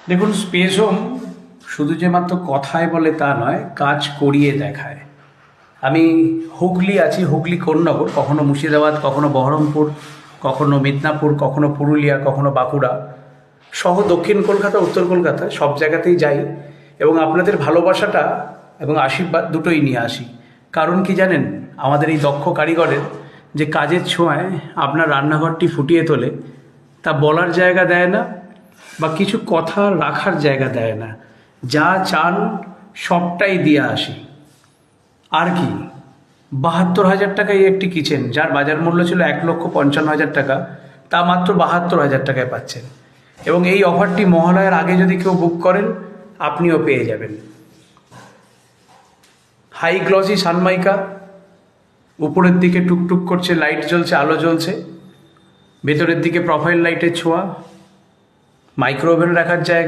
দেখুন, space home শুধু যে মাত্র কথায় বলে তা নয়, কাজ করিয়ে দেখায়। আমি হুগলি আছি, হুগলি কোন্নগর, কখনো মুর্শিদাবাদ, কখনো বহরমপুর, কখনো মিদনাপুর, কখনো পুরুলিয়া, কখনো বাঁকুড়া সহ দক্ষিণ কলকাতা, উত্তর কলকাতা, সব জায়গাতেই যাই এবং আপনাদের ভালোবাসাটা এবং আশীর্বাদ দুটোই নিয়ে আসি। কারণ কি জানেন, আমাদের এই দক্ষ কারিগরের যে কাজের ছোঁয়ায় আপনার রান্নাঘরটি ফুটিয়ে তোলে, তা বলার জায়গা দেয় না বা কিছু কথা রাখার জায়গা দেয় না। যা চান সবটাই দিয়ে আসি। আর কি, ৭২,০০০ টাকায় একটি কিচেন, যার বাজার মূল্য ছিল ১,৫৫,০০০ টাকা, তা মাত্র ৭২,০০০ টাকায় পাচ্ছেন। এবং এই অফারটি মহালয়ার আগে যদি কেউ বুক করেন, আপনিও পেয়ে যাবেন। হাই গ্লসি সানমাইকা, উপরের দিকে টুকটুক করছে, লাইট জ্বলছে, আলো জ্বলছে, ভেতরের দিকে প্রোফাইল লাইটের ছোঁয়া, মাইক্রোওভেন রাখার জায়গা।